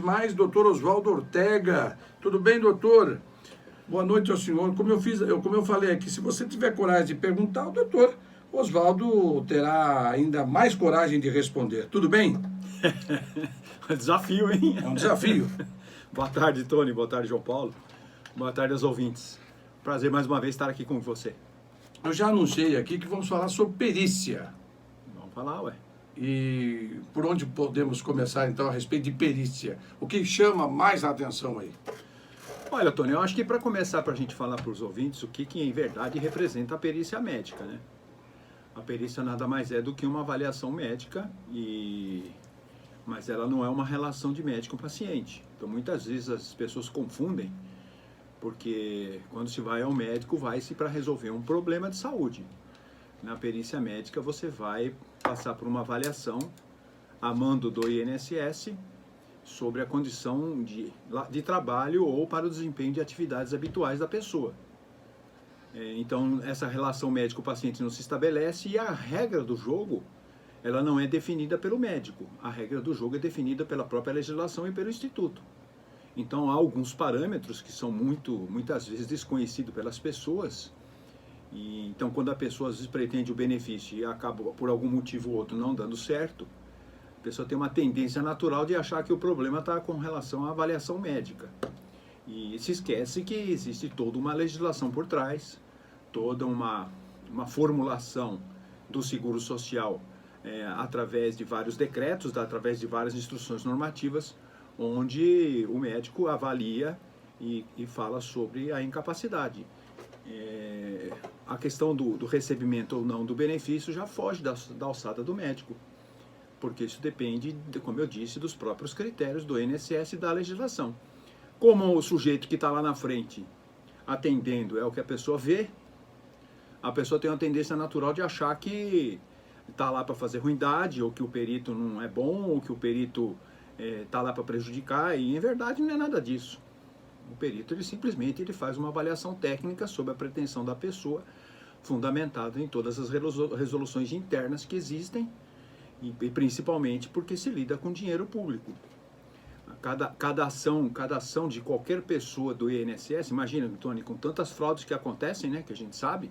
Mais, doutor Oswaldo Ortega. Tudo bem, doutor? Boa noite ao senhor. Como eu falei aqui, se você tiver coragem de perguntar, o doutor Oswaldo terá ainda mais coragem de responder. Tudo bem? Desafio, hein? É um desafio. Boa tarde, Tony. Boa tarde, João Paulo. Boa tarde aos ouvintes. Prazer mais uma vez estar aqui com você. Eu já anunciei aqui que vamos falar sobre perícia. Vamos falar, ué. E por onde podemos começar, então, a respeito de perícia? O que chama mais a atenção aí? Olha, Tony, eu acho que para começar, para a gente falar para os ouvintes o que em verdade representa a perícia médica, né? A perícia nada mais é do que uma avaliação médica, mas ela não é uma relação de médico-paciente. Então, muitas vezes as pessoas confundem, porque quando se vai ao médico, vai-se para resolver um problema de saúde. Na perícia médica, você vai passar por uma avaliação a mando do INSS sobre a condição de trabalho ou para o desempenho de atividades habituais da pessoa. Então, essa relação médico-paciente não se estabelece e a regra do jogo, ela não é definida pelo médico. A regra do jogo é definida pela própria legislação e pelo Instituto. Então, há alguns parâmetros que são muitas vezes desconhecidos pelas pessoas. Então, quando a pessoa às vezes pretende o benefício e acaba por algum motivo ou outro não dando certo, a pessoa tem uma tendência natural de achar que o problema está com relação à avaliação médica. E se esquece que existe toda uma legislação por trás, toda uma formulação do seguro social através de vários decretos, através de várias instruções normativas, onde o médico avalia e fala sobre a incapacidade. A questão do recebimento ou não do benefício já foge da alçada do médico, porque isso depende, como eu disse, dos próprios critérios do INSS e da legislação. Como o sujeito que está lá na frente atendendo é o que a pessoa vê, a pessoa tem uma tendência natural de achar que está lá para fazer ruindade, ou que o perito não é bom, ou que o perito está lá para prejudicar, e em verdade não é nada disso. O perito ele simplesmente faz uma avaliação técnica sobre a pretensão da pessoa, fundamentada em todas as resoluções internas que existem, e principalmente porque se lida com dinheiro público. Cada ação de qualquer pessoa do INSS, imagina, Tony, com tantas fraudes que acontecem, né, que a gente sabe,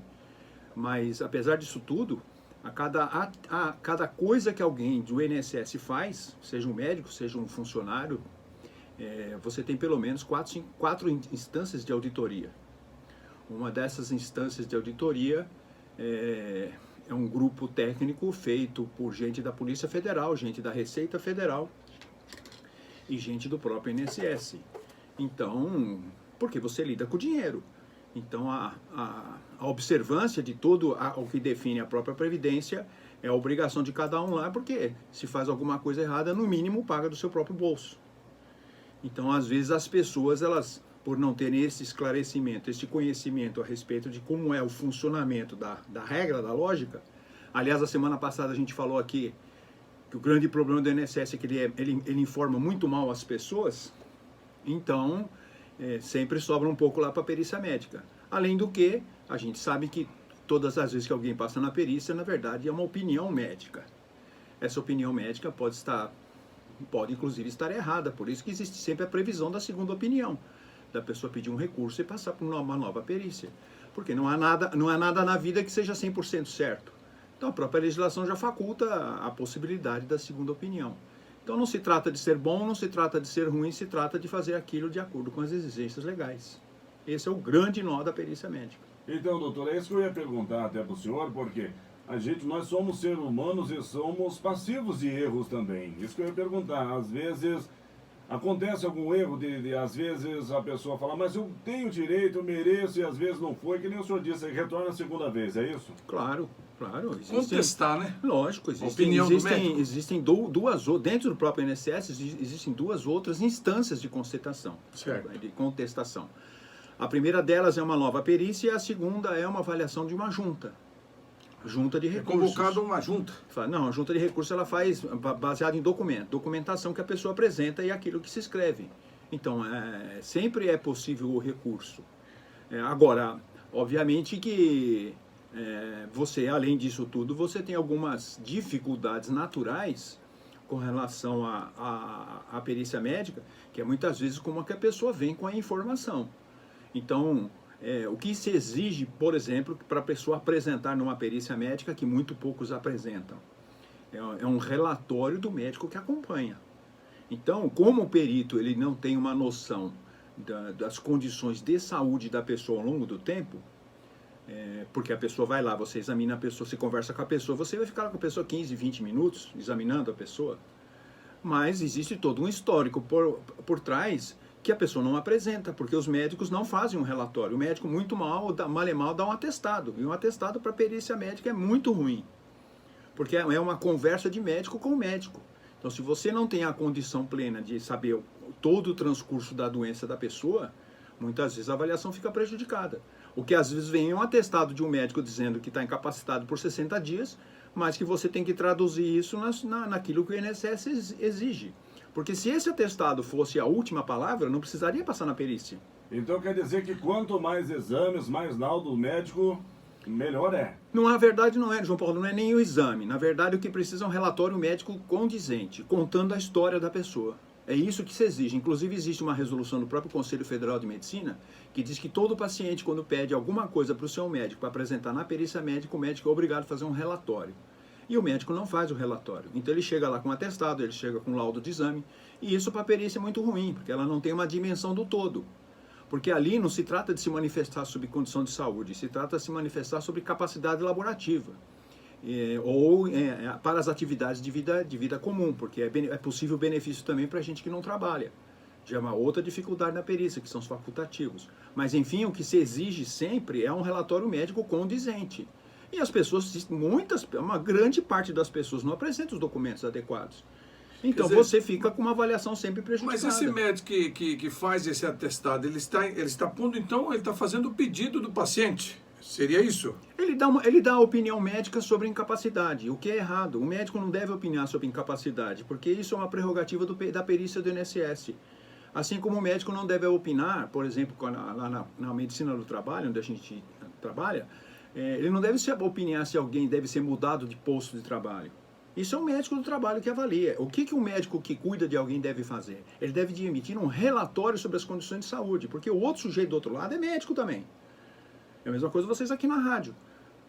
mas apesar disso tudo, a cada coisa que alguém do INSS faz, seja um médico, seja um funcionário, você tem pelo menos quatro instâncias de auditoria. Uma dessas instâncias de auditoria é um grupo técnico feito por gente da Polícia Federal, gente da Receita Federal e gente do próprio INSS. Então, porque você lida com o dinheiro. Então, a observância de todo o que define a própria Previdência é a obrigação de cada um lá, porque se faz alguma coisa errada, no mínimo paga do seu próprio bolso. Então, às vezes, as pessoas, elas, por não terem esse esclarecimento, esse conhecimento a respeito de como é o funcionamento da regra, da lógica. Aliás, a semana passada a gente falou aqui que o grande problema do INSS é que ele informa muito mal as pessoas. Então, sempre sobra um pouco lá para a perícia médica. Além do que, a gente sabe que todas as vezes que alguém passa na perícia, na verdade, é uma opinião médica. Essa opinião médica pode inclusive estar errada, por isso que existe sempre a previsão da segunda opinião, da pessoa pedir um recurso e passar por uma nova perícia, porque não há nada na vida que seja 100% certo. Então a própria legislação já faculta a possibilidade da segunda opinião. Então não se trata de ser bom, não se trata de ser ruim, se trata de fazer aquilo de acordo com as exigências legais. Esse é o grande nó da perícia médica. Então, doutor, é isso que eu ia perguntar até para o senhor, porque nós somos seres humanos e somos passivos de erros também. Isso que eu ia perguntar. Às vezes acontece algum erro às vezes a pessoa fala, mas eu tenho direito, eu mereço, e às vezes não foi, que nem o senhor disse, aí retorna a segunda vez, é isso? Claro. Contestar, né? Lógico, existem duas, dentro do próprio INSS, existem duas outras instâncias de contestação. Certo. De contestação. A primeira delas é uma nova perícia e a segunda é uma avaliação de uma junta. Junta de recursos. É convocado uma junta. Não, a junta de recursos ela faz baseado em documentação que a pessoa apresenta e aquilo que se escreve. Então, sempre é possível o recurso. Agora, obviamente que você, além disso tudo, você tem algumas dificuldades naturais com relação à perícia médica, que é muitas vezes como que a pessoa vem com a informação. Então, o que se exige, por exemplo, para a pessoa apresentar numa perícia médica, que muito poucos apresentam, é um relatório do médico que acompanha. Então, como o perito ele não tem uma noção das condições de saúde da pessoa ao longo do tempo, porque a pessoa vai lá, você examina a pessoa, você conversa com a pessoa, você vai ficar com a pessoa 15, 20 minutos examinando a pessoa, mas existe todo um histórico por trás que a pessoa não apresenta, porque os médicos não fazem um relatório. O médico muito mal dá um atestado, e um atestado para perícia médica é muito ruim, porque é uma conversa de médico com médico. Então, se você não tem a condição plena de saber todo o transcurso da doença da pessoa, muitas vezes a avaliação fica prejudicada. O que às vezes vem é um atestado de um médico dizendo que está incapacitado por 60 dias, mas que você tem que traduzir isso naquilo que o INSS exige. Porque se esse atestado fosse a última palavra, não precisaria passar na perícia. Então quer dizer que quanto mais exames, mais laudo médico, melhor é. Na verdade não é, João Paulo, não é nem o exame. Na verdade o que precisa é um relatório médico condizente, contando a história da pessoa. É isso que se exige. Inclusive existe uma resolução do próprio Conselho Federal de Medicina que diz que todo paciente, quando pede alguma coisa para o seu médico para apresentar na perícia médica, o médico é obrigado a fazer um relatório. E o médico não faz o relatório. Então ele chega lá com um atestado, ele chega com um laudo de exame, e isso para a perícia é muito ruim, porque ela não tem uma dimensão do todo. Porque ali não se trata de se manifestar sobre condição de saúde, se trata de se manifestar sobre capacidade laborativa. Para as atividades de vida comum, porque é possível benefício também para a gente que não trabalha. Já é uma outra dificuldade na perícia, que são os facultativos. Mas, enfim, o que se exige sempre é um relatório médico condizente. E as pessoas, uma grande parte das pessoas não apresenta os documentos adequados. Então você fica com uma avaliação sempre prejudicada. Mas esse médico que faz esse atestado, ele está pondo, então, ele está fazendo o pedido do paciente. Seria isso? Ele dá a opinião médica sobre incapacidade, o que é errado. O médico não deve opinar sobre incapacidade, porque isso é uma prerrogativa da perícia do INSS. Assim como o médico não deve opinar, por exemplo, lá na medicina do trabalho, onde a gente trabalha, ele não deve opinar se alguém deve ser mudado de posto de trabalho. Isso é o médico do trabalho que avalia. O que um médico que cuida de alguém deve fazer? Ele deve emitir um relatório sobre as condições de saúde, porque o outro sujeito do outro lado é médico também. É a mesma coisa vocês aqui na rádio.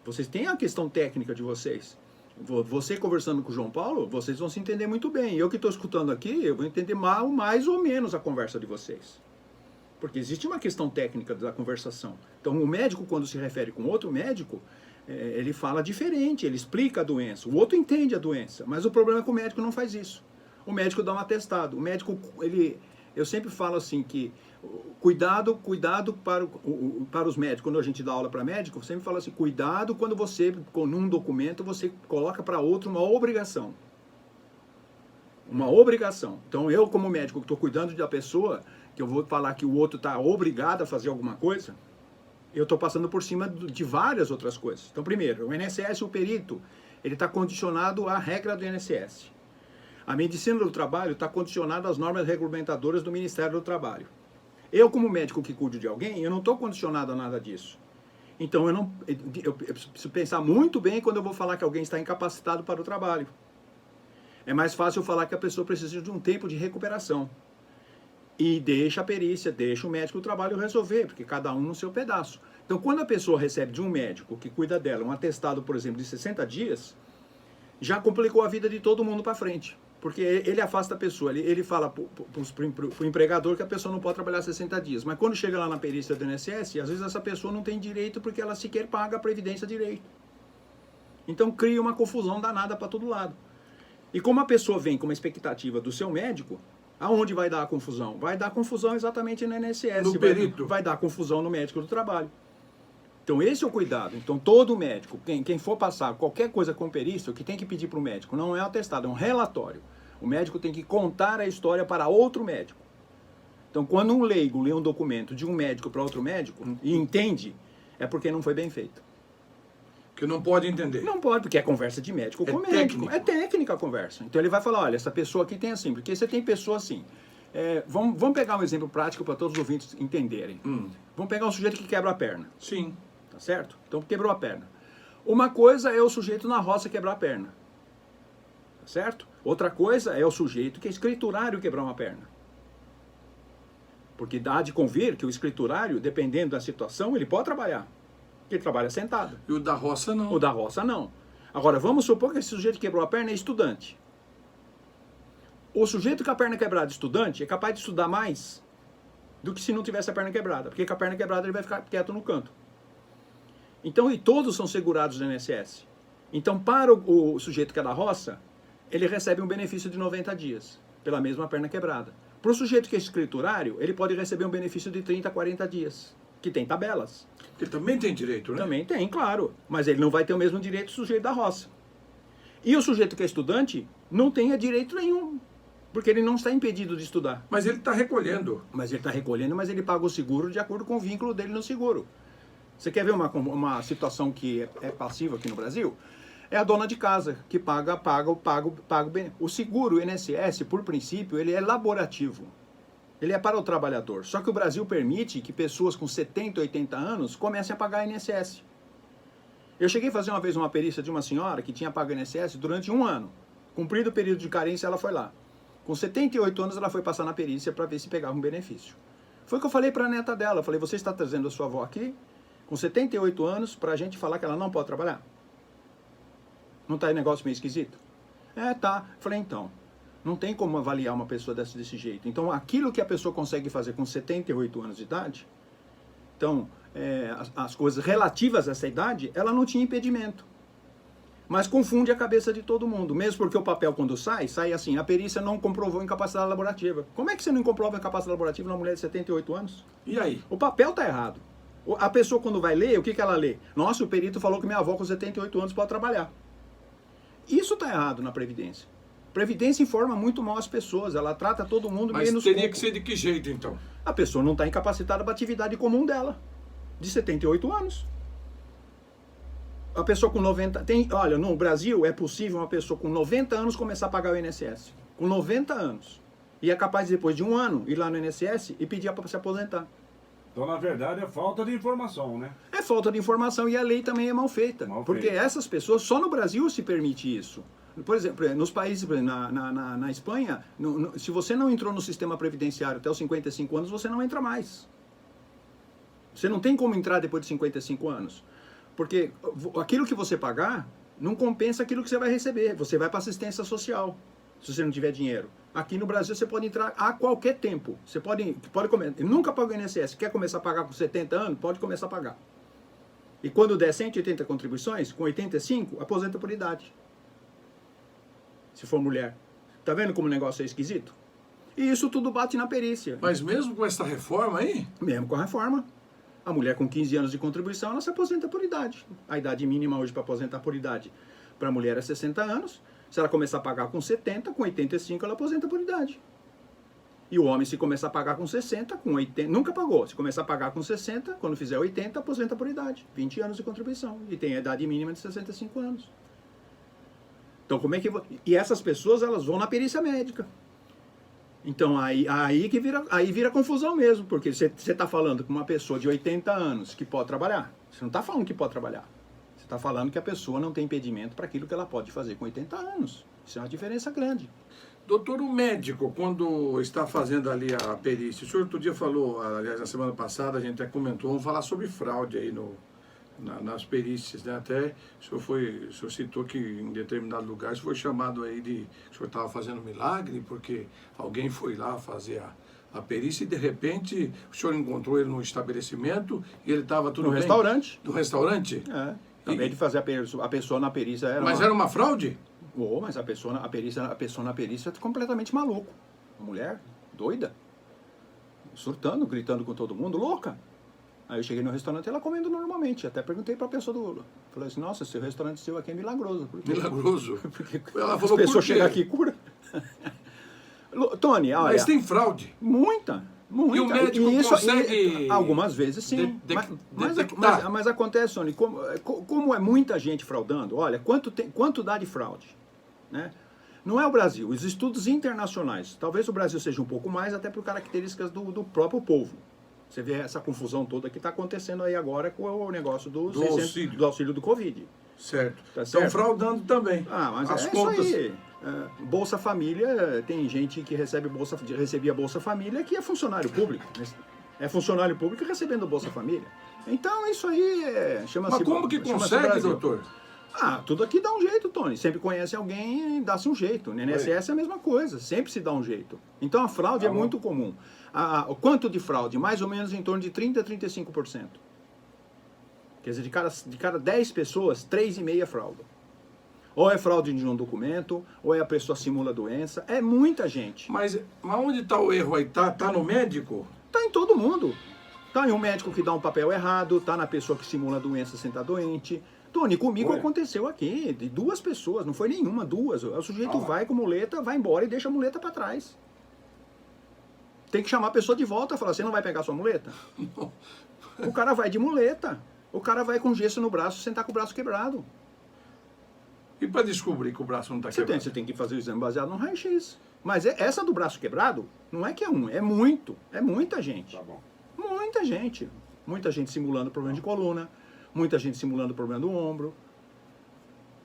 Vocês têm a questão técnica de vocês. Você conversando com o João Paulo, vocês vão se entender muito bem. Eu que estou escutando aqui, eu vou entender mais ou menos a conversa de vocês. Porque existe uma questão técnica da conversação. Então, o médico, quando se refere com outro médico, ele fala diferente, ele explica a doença. O outro entende a doença, mas o problema é que o médico não faz isso. O médico dá um atestado. O médico, eu sempre falo assim que cuidado para os médicos. Quando a gente dá aula para médico, eu sempre falo assim, cuidado quando você, num documento, você coloca para outro uma obrigação. Uma obrigação. Então, eu como médico que estou cuidando da pessoa, que eu vou falar que o outro está obrigado a fazer alguma coisa, eu estou passando por cima de várias outras coisas. Então, primeiro, o INSS, o perito, ele está condicionado à regra do INSS. A medicina do trabalho está condicionada às normas regulamentadoras do Ministério do Trabalho. Eu, como médico que cuido de alguém, eu não estou condicionado a nada disso. Então, eu preciso pensar muito bem quando eu vou falar que alguém está incapacitado para o trabalho. É mais fácil eu falar que a pessoa precisa de um tempo de recuperação. E deixa a perícia, deixa o médico do trabalho resolver, porque cada um no seu pedaço. Então, quando a pessoa recebe de um médico que cuida dela um atestado, por exemplo, de 60 dias, já complicou a vida de todo mundo para frente. Porque ele afasta a pessoa, ele fala para o empregador que a pessoa não pode trabalhar 60 dias. Mas quando chega lá na perícia do INSS, às vezes essa pessoa não tem direito porque ela sequer paga a Previdência direito. Então cria uma confusão danada para todo lado. E como a pessoa vem com uma expectativa do seu médico, aonde vai dar a confusão? Vai dar confusão exatamente no INSS. No perito. Vai dar confusão no médico do trabalho. Então esse é o cuidado. Então todo médico, quem for passar qualquer coisa com perícia, o que tem que pedir para o médico não é um atestado, é um relatório. O médico tem que contar a história para outro médico. Então quando um leigo lê um documento de um médico para outro médico e entende, é porque não foi bem feito. Que não pode entender. Não pode, porque é conversa de médico com médico. Técnico. É técnica a conversa. Então ele vai falar, olha, essa pessoa aqui tem assim, porque você tem pessoa assim. Vamos pegar um exemplo prático para todos os ouvintes entenderem. Vamos pegar um sujeito que quebra a perna. Sim. Tá certo? Então quebrou a perna. Uma coisa é o sujeito na roça quebrar a perna. Tá certo? Outra coisa é o sujeito que é escriturário quebrar uma perna. Porque dá de convir que o escriturário, dependendo da situação, ele pode trabalhar. Porque ele trabalha sentado. E o da roça não. O da roça não. Agora, vamos supor que esse sujeito que quebrou a perna é estudante. O sujeito com a perna quebrada estudante é capaz de estudar mais do que se não tivesse a perna quebrada. Porque com a perna quebrada ele vai ficar quieto no canto. Então, e todos são segurados no INSS. Então, para o sujeito que é da roça, ele recebe um benefício de 90 dias, pela mesma perna quebrada. Para o sujeito que é escriturário, ele pode receber um benefício de 30 a 40 dias, que tem tabelas. Ele também tem direito, né? Também tem, claro. Mas ele não vai ter o mesmo direito do sujeito da roça. E o sujeito que é estudante não tem direito nenhum, porque ele não está impedido de estudar. Mas ele está recolhendo. Mas ele está recolhendo, mas ele paga o seguro de acordo com o vínculo dele no seguro. Você quer ver uma situação que é passiva aqui no Brasil? É a dona de casa, que paga bem. O seguro, o INSS, por princípio, ele é laborativo. Ele é para o trabalhador. Só que o Brasil permite que pessoas com 70, 80 anos comecem a pagar INSS. Eu cheguei a fazer uma vez uma perícia de uma senhora que tinha pago INSS durante 1 ano. Cumprido o período de carência, ela foi lá. Com 78 anos, ela foi passar na perícia para ver se pegava um benefício. Foi o que eu falei para a neta dela. Eu falei, você está trazendo a sua avó aqui, com 78 anos, para a gente falar que ela não pode trabalhar? Não está aí negócio meio esquisito? É, tá. Falei, então, não tem como avaliar uma pessoa desse jeito. Então, aquilo que a pessoa consegue fazer com 78 anos de idade, então, as coisas relativas a essa idade, ela não tinha impedimento. Mas confunde a cabeça de todo mundo. Mesmo porque o papel, quando sai assim, a perícia não comprovou incapacidade laborativa. Como é que você não comprova incapacidade laborativa numa mulher de 78 anos? E aí? O papel está errado. A pessoa, quando vai ler, o que ela lê? Nossa, o perito falou que minha avó com 78 anos pode trabalhar. Isso está errado na Previdência. Previdência informa muito mal as pessoas, ela trata todo mundo Mas menos teria pouco. que ser de que jeito, então? A pessoa não está incapacitada para a atividade comum dela, de 78 anos. A pessoa com 90... olha, no Brasil é possível uma pessoa com 90 anos começar a pagar o INSS. Com 90 anos. E é capaz, depois de 1 ano, ir lá no INSS e pedir para se aposentar. Então, na verdade, é falta de informação, né? É falta de informação e a lei também é mal feita. Porque essas pessoas, só no Brasil se permite isso. Por exemplo, nos países, na Espanha, se você não entrou no sistema previdenciário até os 55 anos, você não entra mais. Você não tem como entrar depois de 55 anos. Porque aquilo que você pagar não compensa aquilo que você vai receber. Você vai para assistência social, se você não tiver dinheiro. Aqui no Brasil você pode entrar a qualquer tempo. Você pode nunca pagou INSS. Quer começar a pagar com 70 anos? Pode começar a pagar. E quando der 180 contribuições, com 85, aposenta por idade. Se for mulher. Tá vendo como o negócio é esquisito? E isso tudo bate na perícia. Mas mesmo com essa reforma aí? Mesmo com a reforma. A mulher com 15 anos de contribuição, ela se aposenta por idade. A idade mínima hoje para aposentar por idade para a mulher é 60 anos. Se ela começar a pagar com 70, com 85 ela aposenta por idade. E o homem, se começar a pagar com 60, com 80, nunca pagou. Se começar a pagar com 60, quando fizer 80, aposenta por idade. 20 anos de contribuição. E tem a idade mínima de 65 anos. Então, como é que... E essas pessoas, elas vão na perícia médica. Então, aí vira confusão mesmo. Porque você está falando com uma pessoa de 80 anos que pode trabalhar. Você não está falando que pode trabalhar. Você está falando que a pessoa não tem impedimento para aquilo que ela pode fazer com 80 anos. Isso é uma diferença grande. Doutor, o médico, quando está fazendo ali a perícia, o senhor outro dia falou, aliás, na semana passada, a gente até comentou, vamos falar sobre fraude aí nas perícias, né? Até o senhor citou que em determinado lugar o senhor foi chamado aí o senhor estava fazendo milagre, porque alguém foi lá fazer a perícia e de repente o senhor encontrou ele no estabelecimento e ele estava tudo no bem? restaurante. No restaurante? É. Também de fazer a pessoa na perícia era era uma fraude? Mas a pessoa na perícia é completamente maluco. Uma mulher doida, surtando, gritando com todo mundo, louca. Aí eu cheguei no restaurante e ela comendo normalmente. Até perguntei para a pessoa falei assim, nossa, esse restaurante seu aqui é milagroso. Milagroso? Porque ela as falou, pessoas chegam aqui e curam. Tony, olha... Mas tem fraude? Muita. E o médico consegue... Algumas vezes sim. Mas acontece, Tony, como é muita gente fraudando, olha, quanto dá de fraude? Né? Não é o Brasil, os estudos internacionais. Talvez o Brasil seja um pouco mais, até por características do próprio povo. Você vê essa confusão toda que está acontecendo aí agora com o negócio do auxílio do Covid. Certo. Tá Estão certo? fraudando também. Mas as é contas. isso aí. Bolsa Família, tem gente que recebia Bolsa Família que é funcionário público. É funcionário público recebendo Bolsa Família. Então isso aí chama-se... Mas como que consegue, doutor? Tudo aqui dá um jeito, Tony. Sempre conhece alguém e dá-se um jeito. No INSS é a mesma coisa, sempre se dá um jeito. Então a fraude é muito comum. O quanto de fraude? Mais ou menos em torno de 30% a 35%. Quer dizer, de cada 10 pessoas, 3,5 fraudam. Ou é fraude de um documento, ou a pessoa simula doença. É muita gente. Mas onde está o erro aí? Tá no médico? Tá em todo mundo. Tá em um médico que dá um papel errado, tá na pessoa que simula doença sem estar doente. Tony, comigo aconteceu aqui, de 2 pessoas, não foi nenhuma, 2. O sujeito vai com muleta, vai embora e deixa a muleta para trás. Tem que chamar a pessoa de volta e falar, você não vai pegar sua muleta? O cara vai de muleta. O cara vai com gesso no braço, sentar com o braço quebrado. E para descobrir que o braço não está quebrado? Você tem que fazer o exame baseado no raio-x. Mas essa do braço quebrado, não é que é é muita gente. Tá bom. Muita gente. Muita gente simulando problema de coluna, muita gente simulando problema do ombro.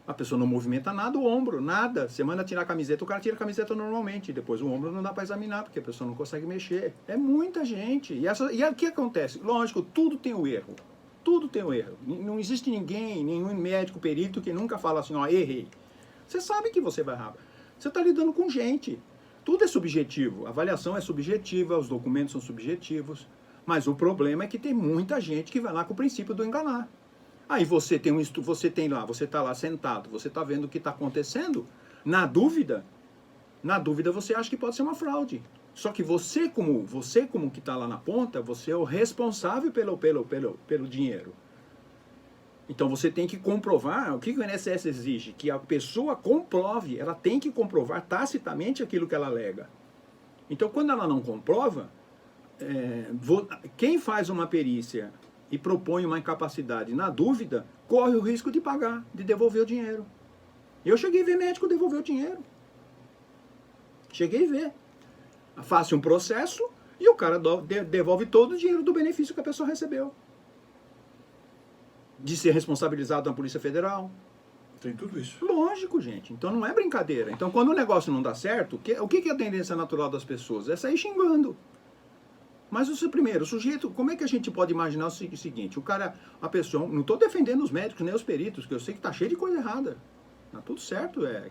A pessoa não movimenta nada, o ombro, nada. Você manda tirar a camiseta, o cara tira a camiseta normalmente. Depois o ombro não dá para examinar, porque a pessoa não consegue mexer. É muita gente. E o que acontece? Lógico, tudo tem o erro. Tudo tem o erro. Não existe nenhum médico perito que nunca fala assim, errei. Você sabe que você vai errar. Você está lidando com gente. Tudo é subjetivo. A avaliação é subjetiva, os documentos são subjetivos. Mas o problema é que tem muita gente que vai lá com o princípio do enganar. Aí você está lá sentado, você está vendo o que está acontecendo. Na dúvida você acha que pode ser uma fraude. Só que você como que está lá na ponta, você é o responsável pelo dinheiro. Então você tem que comprovar, o que o INSS exige? Que a pessoa comprove, ela tem que comprovar tacitamente aquilo que ela alega. Então quando ela não comprova, quem faz uma perícia e propõe uma incapacidade na dúvida, corre o risco de pagar, de devolver o dinheiro. Eu cheguei a ver médico devolver o dinheiro. Cheguei a ver. Faça um processo e o cara devolve todo o dinheiro do benefício que a pessoa recebeu. De ser responsabilizado na Polícia Federal. Tem tudo isso. Lógico, gente. Então não é brincadeira. Então quando o negócio não dá certo, o que é a tendência natural das pessoas? É sair xingando. Mas o sujeito, como é que a gente pode imaginar o seguinte? A pessoa, não estou defendendo os médicos nem os peritos, que eu sei que está cheio de coisa errada. Tá tudo certo, é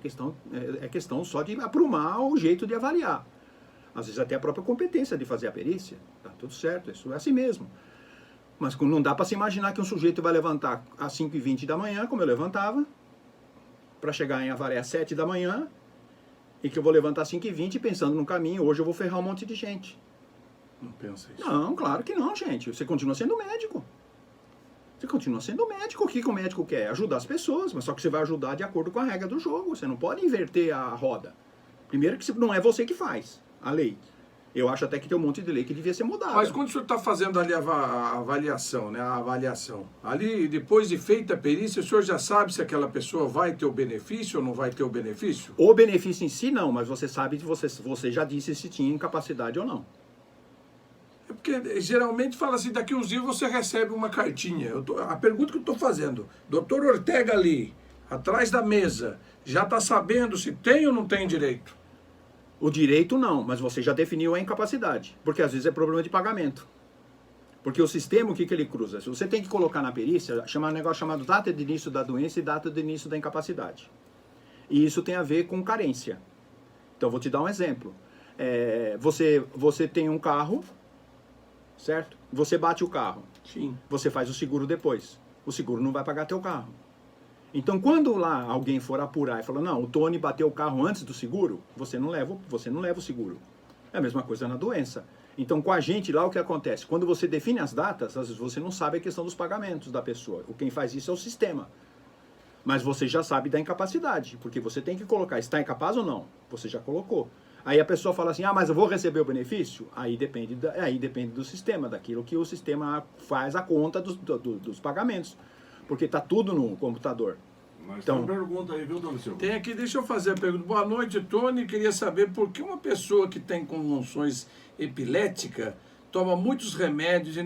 questão só de aprumar o jeito de avaliar. Às vezes até a própria competência de fazer a perícia. Tá tudo certo, isso é assim mesmo. Mas não dá para se imaginar que um sujeito vai levantar às 5h20 da manhã, como eu levantava, para chegar em Avaré às 7 da manhã, e que eu vou levantar às 5h20 pensando no caminho, hoje eu vou ferrar um monte de gente. Não pensa isso. Não, claro que não, gente. Você continua sendo médico. Você continua sendo médico. O que o médico quer? Ajudar as pessoas, mas só que você vai ajudar de acordo com a regra do jogo. Você não pode inverter a roda. Primeiro que não é você que faz a lei. Eu acho até que tem um monte de lei que devia ser mudada. Mas quando o senhor está fazendo ali a avaliação, né? A avaliação, ali depois de feita a perícia, o senhor já sabe se aquela pessoa vai ter o benefício ou não vai ter o benefício? O benefício em si não, mas você sabe que você já disse se tinha incapacidade ou não. É porque geralmente fala assim, daqui uns dias você recebe uma cartinha. A pergunta que eu estou fazendo, doutor Ortega ali, atrás da mesa, já está sabendo se tem ou não tem direito? O direito não, mas você já definiu a incapacidade, porque às vezes é problema de pagamento. Porque o sistema, o que ele cruza? Você tem que colocar na perícia, chamar um negócio chamado data de início da doença e data de início da incapacidade. E isso tem a ver com carência. Então, vou te dar um exemplo. Você tem um carro, certo? Você bate o carro. Sim. Você faz o seguro depois. O seguro não vai pagar teu carro. Então, quando lá alguém for apurar e falar, não, o Tony bateu o carro antes do seguro, você não leva o seguro. É a mesma coisa na doença. Então, com a gente lá, o que acontece? Quando você define as datas, às vezes você não sabe a questão dos pagamentos da pessoa. Quem faz isso é o sistema. Mas você já sabe da incapacidade, porque você tem que colocar, está incapaz ou não? Você já colocou. Aí a pessoa fala assim, mas eu vou receber o benefício? Aí depende do sistema, daquilo que o sistema faz a conta dos pagamentos. Porque está tudo no computador. Mas então, tem uma pergunta aí, viu, Dona Silvia? Tem aqui, deixa eu fazer a pergunta. Boa noite, Tony. Queria saber por que uma pessoa que tem convulsões epiléticas toma muitos remédios e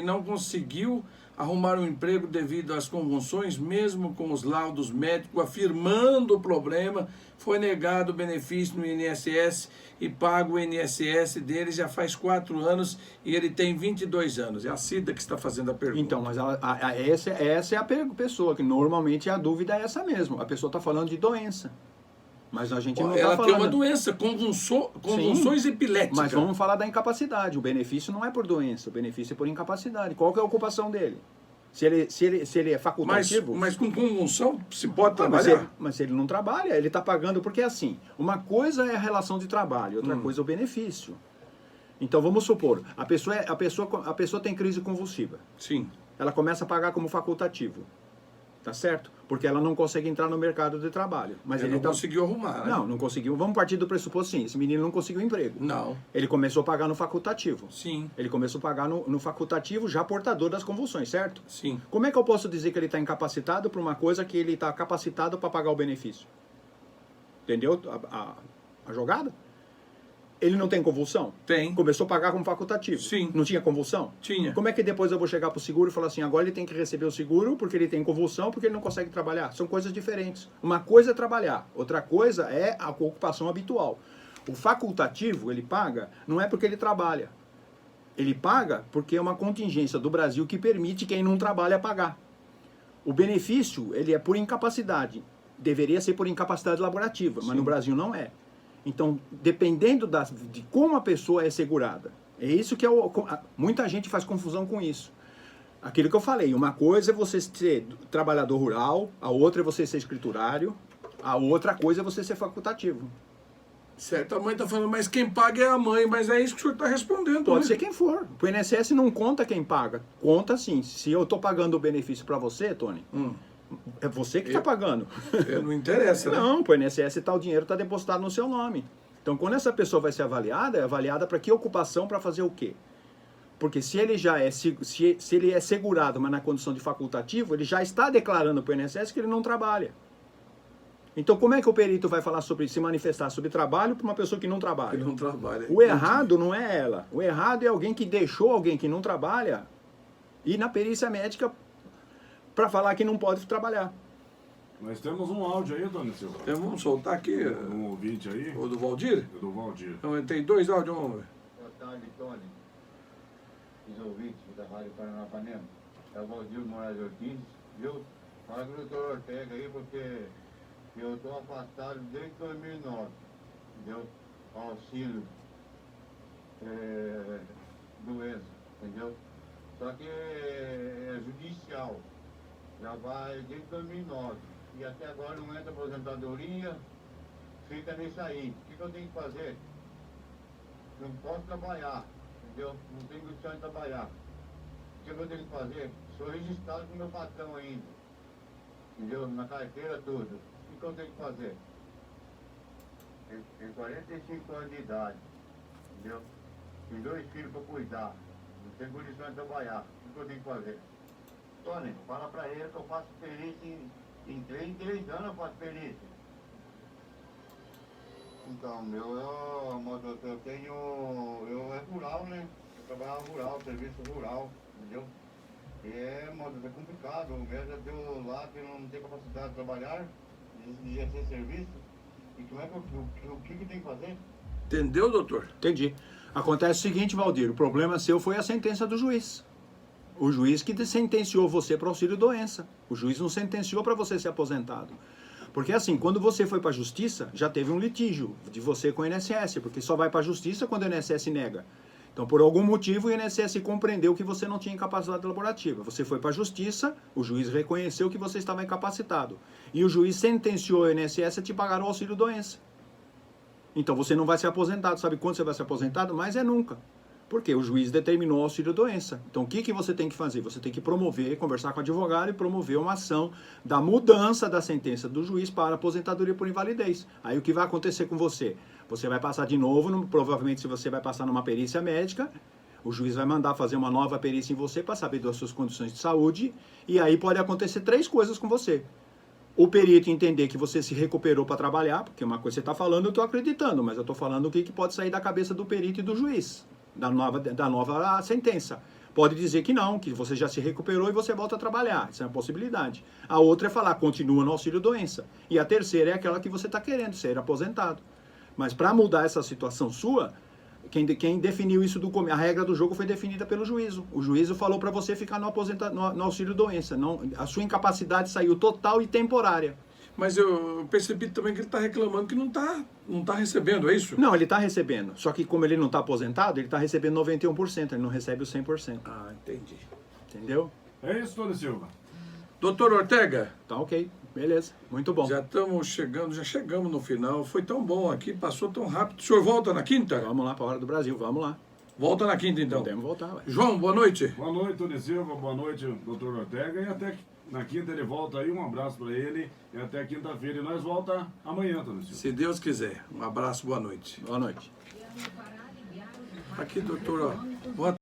não conseguiu arrumar um emprego devido às convulsões, mesmo com os laudos médicos afirmando o problema, foi negado o benefício no INSS e paga o INSS dele já faz 4 anos e ele tem 22 anos. É a Cida que está fazendo a pergunta. Então, mas essa é a pessoa, que normalmente a dúvida é essa mesmo. A pessoa está falando de doença. Mas a gente não está falando... Ela tem uma doença, convulsões epiléticas. Mas vamos falar da incapacidade. O benefício não é por doença, o benefício é por incapacidade. Qual que é a ocupação dele? Se ele é facultativo... Mas com convulsão se pode trabalhar? Mas ele não trabalha, ele está pagando porque assim, uma coisa é a relação de trabalho, outra coisa é o benefício. Então vamos supor, a pessoa tem crise convulsiva. Sim. Ela começa a pagar como facultativo. Tá certo? Porque ela não consegue entrar no mercado de trabalho. Mas ele não conseguiu arrumar, né? Não conseguiu. Vamos partir do pressuposto, sim. Esse menino não conseguiu emprego. Não. Ele começou a pagar no facultativo. Sim. Ele começou a pagar no facultativo já portador das convulsões, certo? Sim. Como é que eu posso dizer que ele está incapacitado para uma coisa que ele está capacitado para pagar o benefício? Entendeu a jogada? Ele não tem convulsão? Tem. Começou a pagar como facultativo? Sim. Não tinha convulsão? Tinha. Como é que depois eu vou chegar para o seguro e falar assim, agora ele tem que receber o seguro porque ele tem convulsão, porque ele não consegue trabalhar? São coisas diferentes. Uma coisa é trabalhar, outra coisa é a ocupação habitual. O facultativo, ele paga, não é porque ele trabalha. Ele paga porque é uma contingência do Brasil que permite quem não trabalha pagar. O benefício, ele é por incapacidade. Deveria ser por incapacidade laborativa, mas no Brasil não é. Então, dependendo de como a pessoa é segurada, é isso que muita gente faz confusão com isso. Aquilo que eu falei, uma coisa é você ser trabalhador rural, a outra é você ser escriturário, a outra coisa é você ser facultativo. Certo, a mãe está falando, mas quem paga é a mãe, mas é isso que o senhor está respondendo. Pode né? ser quem for. O INSS não conta quem paga, conta sim. Se eu estou pagando o benefício para você, Tony, é você que está pagando. Não interessa, né? Não, para o INSS o dinheiro está depositado no seu nome. Então, quando essa pessoa vai ser avaliada, é avaliada para que ocupação, para fazer o quê? Porque se ele já se ele é segurado, mas na condição de facultativo, ele já está declarando para o INSS que ele não trabalha. Então, como é que o perito vai falar se manifestar sobre trabalho para uma pessoa que não trabalha? Que não trabalha. O errado não é ela. O errado é alguém que deixou alguém que não trabalha ir na perícia médica para falar que não pode trabalhar. Nós temos um áudio aí, Tony Silva. Então vamos soltar aqui. Um ouvinte aí. O do Valdir? Do Valdir. Então, tem 2 áudios, vamos ver. Boa tarde, Tony. Os ouvintes da Rádio Paranapanema. É o Valdir Moraes Ortiz, viu? Fala com o doutor Ortega aí, porque eu estou afastado desde 2009, entendeu? Auxílio doença, entendeu? Só que é judicial. Já vai desde 2009. E até agora não entra aposentadoria, fica nisso aí. O que eu tenho que fazer? Não posso trabalhar, entendeu? Não tenho condição de trabalhar. O que eu tenho que fazer? Sou registrado com meu patrão ainda, entendeu? Na carteira, tudo. O que eu tenho que fazer? Tenho 45 anos de idade, entendeu? Tenho 2 filhos para cuidar. Não tenho condição de trabalhar. O que eu tenho que fazer? Tony, fala pra ele que eu faço perícia em 3 anos eu faço perícia. Então, eu é rural, né? Eu trabalhava rural, serviço rural, entendeu? E é complicado, o médico deu lá que não tem capacidade de trabalhar, de exercer serviço. E como é que o que tem que fazer? Entendeu, doutor? Entendi. Acontece o seguinte, Valdir, o problema seu foi a sentença do juiz. O juiz que sentenciou você para auxílio-doença. O juiz não sentenciou para você ser aposentado. Porque assim, quando você foi para a justiça, já teve um litígio de você com o INSS, porque só vai para a justiça quando o INSS nega. Então, por algum motivo, o INSS compreendeu que você não tinha incapacidade laborativa. Você foi para a justiça, o juiz reconheceu que você estava incapacitado. E o juiz sentenciou o INSS a te pagar o auxílio-doença. Então, você não vai ser aposentado. Sabe quando você vai ser aposentado? Mas é nunca. Porque o juiz determinou o auxílio-doença. Então, o que você tem que fazer? Você tem que promover, conversar com o advogado e promover uma ação da mudança da sentença do juiz para aposentadoria por invalidez. Aí, o que vai acontecer com você? Você vai passar de novo, provavelmente se você vai passar numa perícia médica, o juiz vai mandar fazer uma nova perícia em você para saber das suas condições de saúde, e aí pode acontecer 3 coisas com você. O perito entender que você se recuperou para trabalhar, porque uma coisa você está falando, eu estou acreditando, mas eu estou falando o que pode sair da cabeça do perito e do juiz, da nova sentença. Pode dizer que não, que você já se recuperou e você volta a trabalhar. Isso é uma possibilidade. A outra é falar, continua no auxílio-doença. E a terceira é aquela que você está querendo, ser aposentado. Mas para mudar essa situação sua, quem definiu isso a regra do jogo foi definida pelo juízo. O juízo falou para você ficar no auxílio-doença. A sua incapacidade saiu total e temporária. Mas eu percebi também que ele está reclamando que não tá recebendo, é isso? Não, ele está recebendo. Só que como ele não está aposentado, ele está recebendo 91%, ele não recebe o 100%. Ah, entendi. Entendeu? É isso, Tony Silva. Doutor Ortega, Tá ok, beleza, muito bom. já chegamos no final. Foi tão bom aqui, passou tão rápido. O senhor volta na quinta? Vamos lá para a Hora do Brasil, vamos lá. Volta na quinta, então. Podemos voltar, ué. João, boa noite. Boa noite, Tony Silva. Boa noite, doutor Ortega. E até na quinta ele volta aí. Um abraço para ele. E até quinta-feira. E nós volta amanhã, Tony Silva. Se Deus quiser. Um abraço, boa noite. Boa noite. Aqui, doutor, ó. Boa